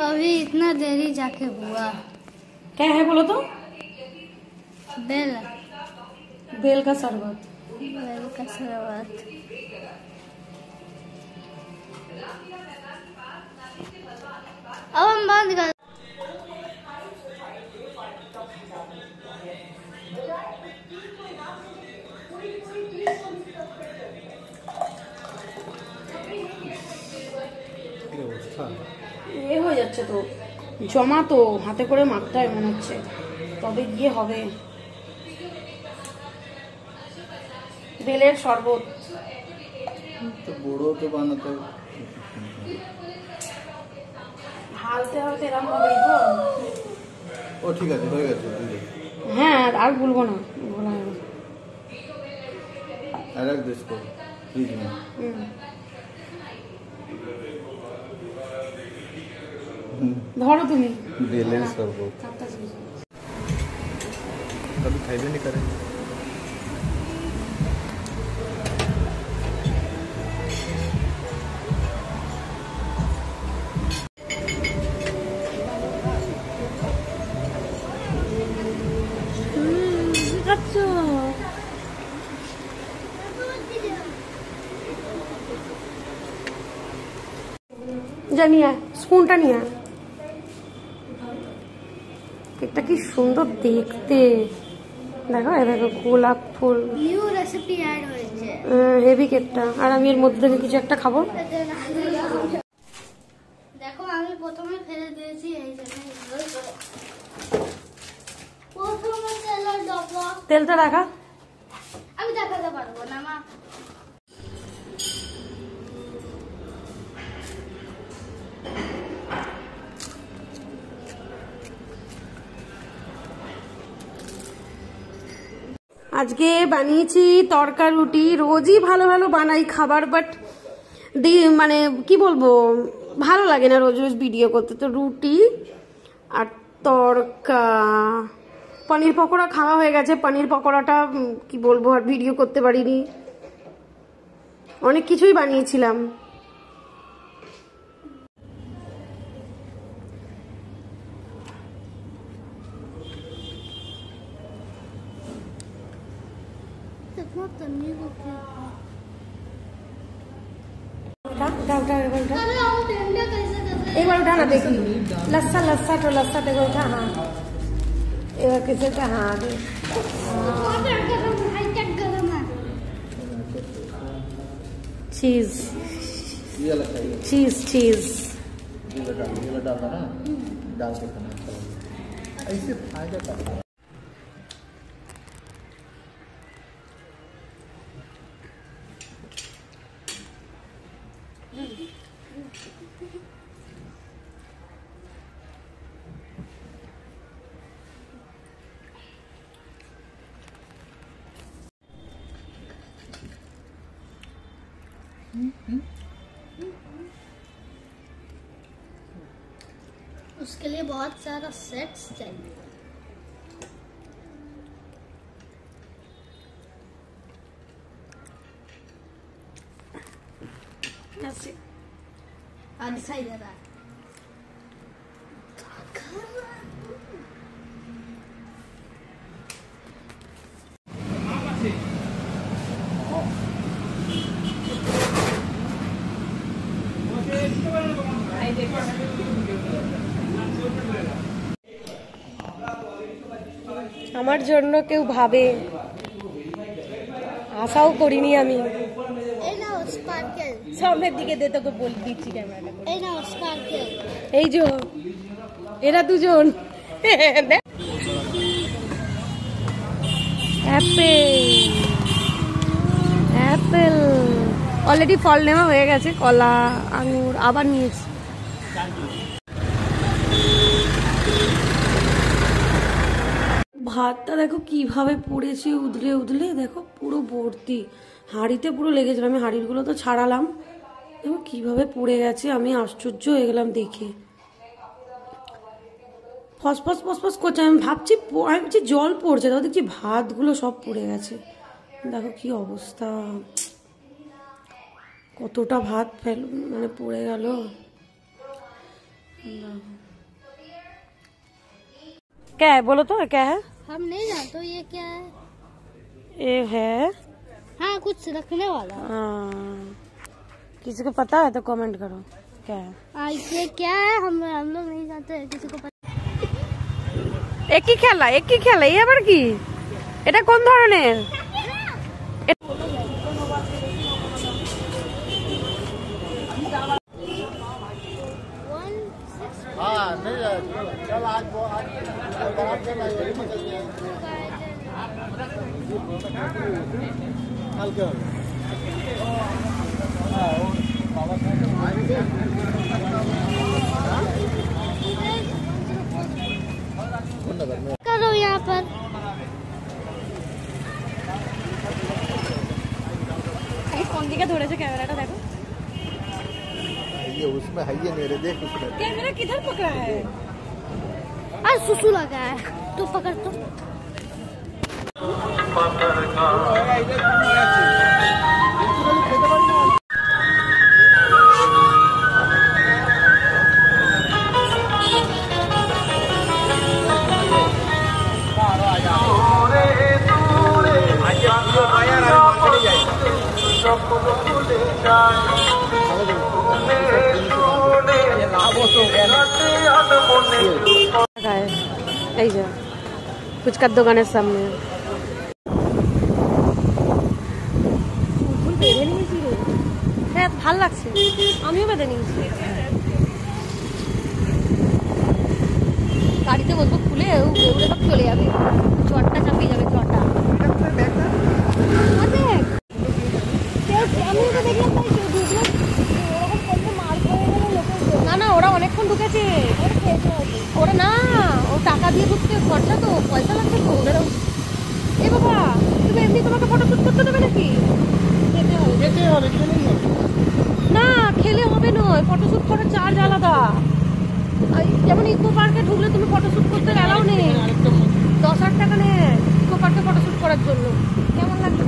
अभी इतना देरी जाके हुआ। क्या है बोलो तो? बेल बेल का शरबत। बेल का शरबत। अब हम बंद कर। এ হয়ে যাচ্ছে তো, জমা তো হাতে করে মাখতে হয় মনে হচ্ছে, তবে গিয়ে হবে। বেলের শরবত তো বড় তো বানাতে হালতে হালতে এরকম হবে তো। ও ঠিক আছে, হয়ে গেছে। হ্যাঁ আর বলবো না, বলা হবে। আর এক দেশ কো ফ্রিজ में ধরো তুমি बेलेर शरबत कभी खाइबे नहीं करे। জানিয়া স্পুনটা নিয়ে কেকটা কি সুন্দর দেখতে, দেখো এ দেখো গোলাপ ফুল নিউ রেসিপি অ্যাড হয়েছে, হেভি কেকটা। আর আমি এর মধ্যে থেকে কিছু একটা খাবো। দেখো আমি প্রথমে ফেলে দিয়েছি এই জায়গায়, প্রথমে তেলের ডব্বা। তেলটা রাখা আমি দেখাতে পারবো না মা। আজকে বানিয়েছি তরকা রুটি। রোজই ভালো ভালো বানাই খাবার, বাট মানে কি বলবো, ভালো লাগে না রোজ রোজ ভিডিও করতে। তো রুটি আর তরকা, পনির পকোড়া খাওয়া হয়ে গেছে। পনির পকোড়াটা কি বলবো, আর ভিডিও করতে পারিনি। অনেক কিছুই বানিয়েছিলাম। एक बार उठाना देखी, लस्सा लस्सा तो लस्सा देखो उठा। हाँ एक बार किसे का, हाँ दे चीज चीज चीज ये डालना ना, डाल के खाना ऐसे फायदा करता है। उसके लिए बहुत सारा सेट्स चाहिए। कैसे दिखाई दे रहा है। আমার জন্য কেউ ভাবে, আশাও করিনি আমি। এই নাও স্পার্কেল, সামনের দিকে দে, তোকে বলে দিচ্ছি ক্যামেরাটা। এই নাও স্পার্কেল। এই যে এরা দুজন অ্যাপেল অ্যাপেল অলরেডি ফল নেওয়া হয়ে গেছে। কলা, আঙুর আবার নিয়েছি। ভাতটা দেখো কিভাবে পড়েছে উদলে উদলে, দেখো পুরো ভর্তি, হাঁড়িতে পুরো লেগেছিল। আমি হাঁড়িগুলো তো ছাড়ালাম, দেখো কিভাবে পড়ে গেছে। আমি আশ্চর্য হয়ে গেলাম দেখে। ফসফস ফসফস করছে। আমি ভাবছি জল পড়ছে, তাও দেখছি ভাতগুলো সব পড়ে গেছে। দেখো কি অবস্থা, কতটা ভাত মানে পড়ে গেল। क्या है बोलो तो, क्या है? हम नहीं जानते ये क्या है। ये है हाँ कुछ रखने वाला। किसी को पता है तो कमेंट करो क्या है। ये क्या है, हम लोग नहीं जानते, किसी को पता। একই খেলা এই আবার কি? এটা কোন ধরনের? हाँ नहीं चल आज बारात चल आई कल के करो यहाँ पर। কোন দিকে ধরেছে ক্যামেরাটা দেখো। ये उसमें है ये मेरे देख उसमें कैमरा किधर पकड़ा है? आज सुसु लगा है तो पकड़ तो। এই যে ফুচকার দোকানের সামনে বেঁধে নিয়েছি রে। হ্যাঁ ভাল লাগছে, আমিও বেঁধে নিয়েছি। গাড়িতে বসবো, খুলে উড়ে সব চলে যাবে, চটটা চাপিয়ে যাবে চটটা। না না ওরা অনেকক্ষণ ঢুকেছে, ওরা না ও টাকা দিয়ে ঢুকতে খরচা তো পয়সা লাগছে তো ওদেরও। এ বাবা তুমি এমনি তোমাকে ফটো শুট করতে দেবে নাকি? না খেলে হবে নয়, ফটো শুট করার চার্জ আলাদা। যেমন ইকো পার্কে ঢুকলে তুমি ফটো শুট করতে অ্যালাউ নেই, 10,000 টাকা নেয় ইকো পার্কে ফটো শুট করার জন্য। কেমন লাগবে?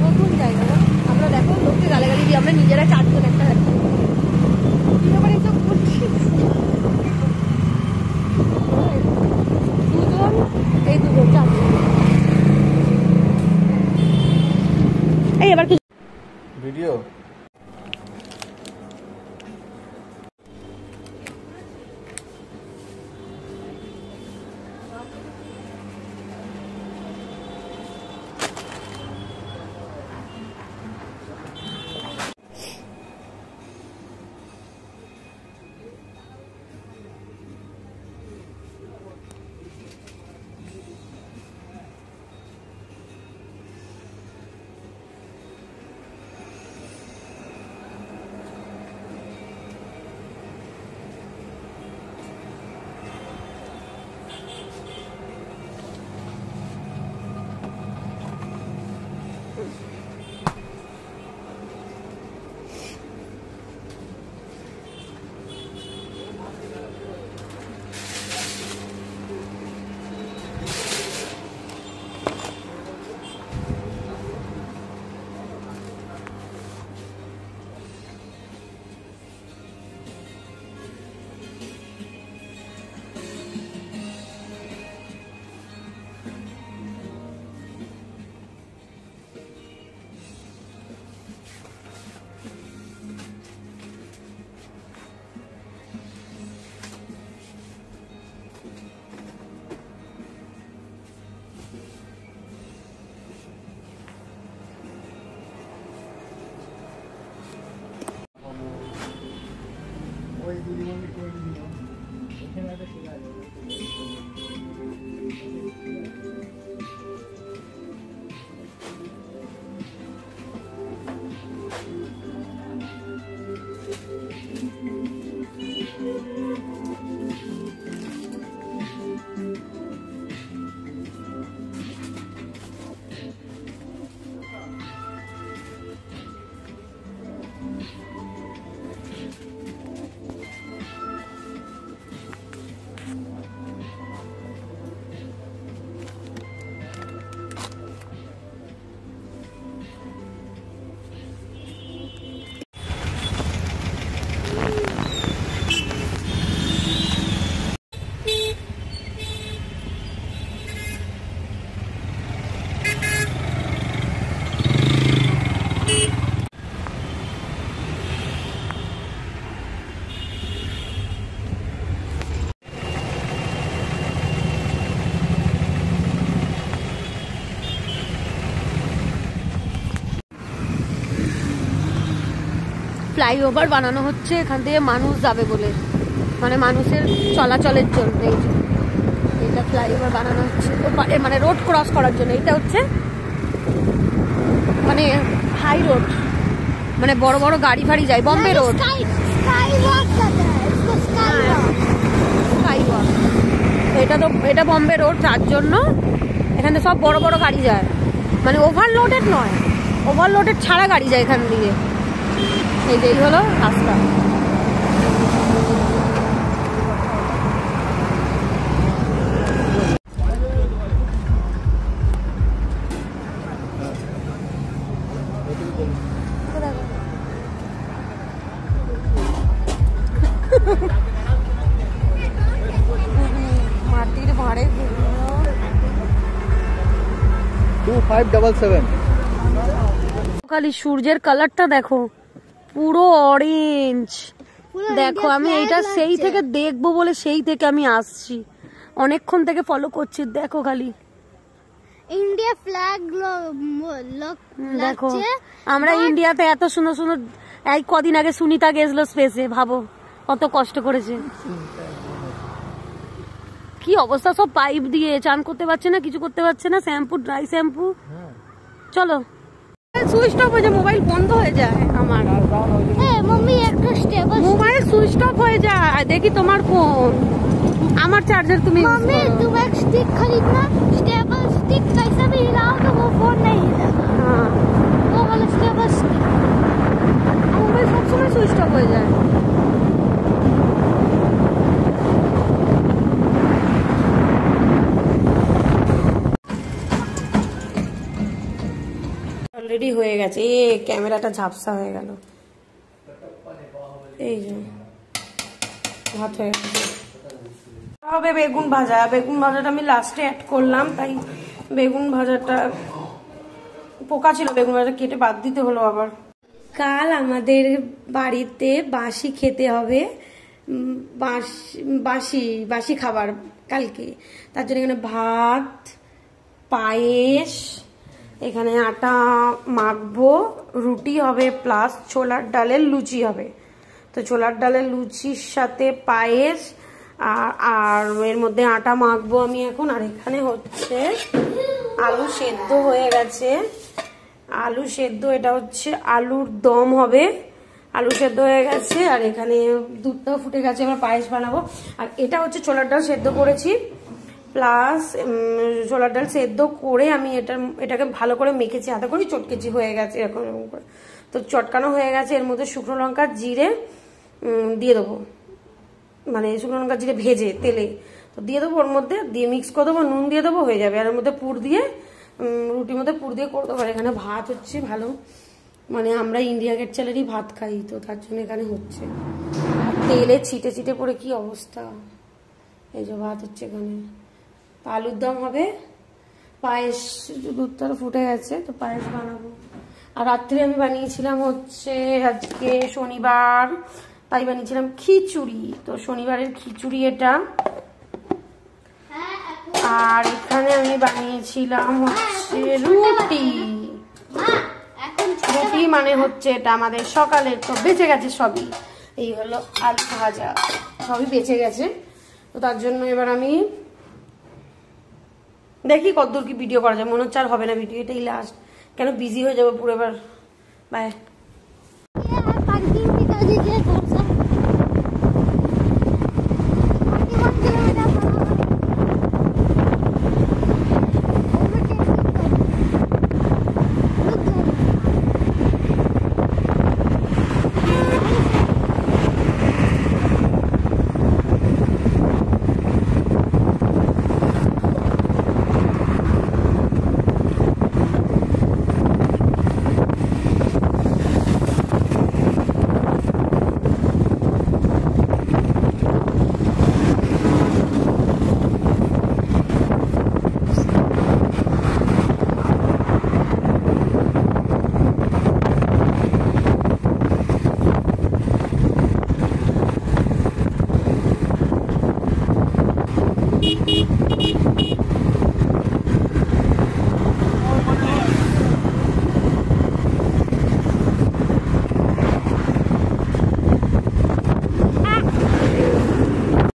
নতুন জায়গা না, আমরা দেখো লোককে গালাগালি দিই, আমরা নিজেরা চারজন একটা আবার এইসব করছি। দুজন এই দুজন চারজন এই এবার কি वीडियो ফ্লাইওভার বানানো হচ্ছে এখান থেকে মানুষ যাবে বলে, মানে মানুষের চলাচলের জন্য। এই যে এটা ফ্লাইওভার বানানো হচ্ছে মানে রোড ক্রস করার জন্য। এটা হচ্ছে মানে হাই রোড, মানে বড় বড় গাড়ি ফাড়ি যায়, বম্বে রোড। এটা বম্বে রোড, তার জন্য এখানে সব বড় বড় গাড়ি যায়, মানে ওভারলোডেড নয়, ওভারলোডেড ছাড়া গাড়ি যায় এখান দিয়ে। এই হলো রাস্তা। মাটির ভাড়ে 2577 খালি সূর্যের কালারটা দেখো, পুরো অরেঞ্জ। দেখো আমি এইটা সেই থেকে দেখবো বলে সেই থেকে আমি আসছি, অনেকক্ষণ থেকে ফলো করছি। দেখো খালি ইন্ডিয়া ফ্ল্যাগ দেখো, আমরা ইন্ডিয়াতে এত সুন্দর সুন্দর, এই কদিন আগে সুনিতা গেছিল স্পেসে, ভাবো কত কষ্ট করেছে। কি অবস্থা, সব পাইপ দিয়ে চান করতে পারছে না, কিছু করতে পারছে না, শ্যাম্পু ড্রাই শ্যাম্পু। চলো সুইচ অফ হয়ে যায়, মোবাইল বন্ধ হয়ে যায় আমার। मम्मी একটা স্টেবল মোবাইল সুইচ অফ হয়ে যায়, দেখি তোমার ফোন, আমার चार्जर तुम यूज मम्मी तुम एक स्टिक खरीदना, स्टेबल स्टिक कैसे भी हिलाओ तो वो फोन नहीं हिलेगा। हाँ वो वाला स्टेबल स्टिक। मोबाइल सब समय स्विच ऑफ हो जाए। অলরেডি হয়ে গেছে, ক্যামেরাটা ঝাপসা হয়ে গেল। এই যে ভাত হয়ে গেছে, হবে বেগুন ভাজা। বেগুন ভাজাটা আমি লাস্টে অ্যাড করলাম, তাই বেগুন ভাজাটা পোকা ছিল, বেগুন ভাজা কেটে বাদ দিতে হলো আবার। কাল আমাদের বাড়িতে বাসি খেতে হবে, বাসি খাবার কালকে, তার জন্য এখানে ভাত, পায়েস, এখানে আটা মাখবো, রুটি হবে, প্লাস ছোলার ডালের লুচি হবে। তো ছোলার ডালের লুচির সাথে পায়েস আর এর মধ্যে আটা মাখবো আমি এখন। আর এখানে হচ্ছে আলু সেদ্ধ হয়ে গেছে, আলু সেদ্ধ, এটা হচ্ছে আলুর দম হবে, আলু সেদ্ধ হয়ে গেছে। আর এখানে দুধটাও ফুটে গেছে, এবার পায়েস বানাবো। আর এটা হচ্ছে ছোলার ডাল সেদ্ধ করেছি, প্লাস ছোলার ডাল সেদ্ধ করে আমি এটাকে ভালো করে মেখেছি, হাতে করে চটকেছি, হয়ে গেছে এরকম এরকম করে। তো চটকানো হয়ে গেছে, এর মধ্যে শুকনো লঙ্কা জিরে দিয়ে দেবো, মানে শুকনো লঙ্কা জিরে ভেজে তেলে তো দিয়ে দেবো, ওর মধ্যে দিয়ে মিক্স করে দেবো, নুন দিয়ে দেবো, হয়ে যাবে। আর এর মধ্যে পুর দিয়ে, রুটির মধ্যে পুর দিয়ে করে দেবো। এখানে ভাত হচ্ছে ভালো, মানে আমরা ইন্ডিয়া গেট চালেরই ভাত খাই, তো তার জন্য এখানে হচ্ছে। আর তেলে ছিটে ছিটে পড়ে কি অবস্থা। এই যে ভাত হচ্ছে এখানে, আলুর দম হবে, পায়েস, দুধটা ফুটে গেছে, তো পায়েস বানাবো। আর রাত্রে আমি বানিয়েছিলাম হচ্ছে, আজকে শনিবার তাই বানিয়েছিলাম খিচুড়ি, তো শনিবারের খিচুড়ি এটা। আর এখানে আমি বানিয়েছিলাম হচ্ছে রুটি, রুটি মানে হচ্ছে এটা আমাদের সকালের, তো বেঁচে গেছে সবই। এই হলো আলু ভাজা, সবই বেঁচে গেছে, তো তার জন্য এবার আমি দেখি কতদূর কি ভিডিও করা যায়। মনে হচ্ছে আর হবে না ভিডিও, এটাই লাস্ট, কেন বিজি হয়ে যাবো পুরো। এবার বাই।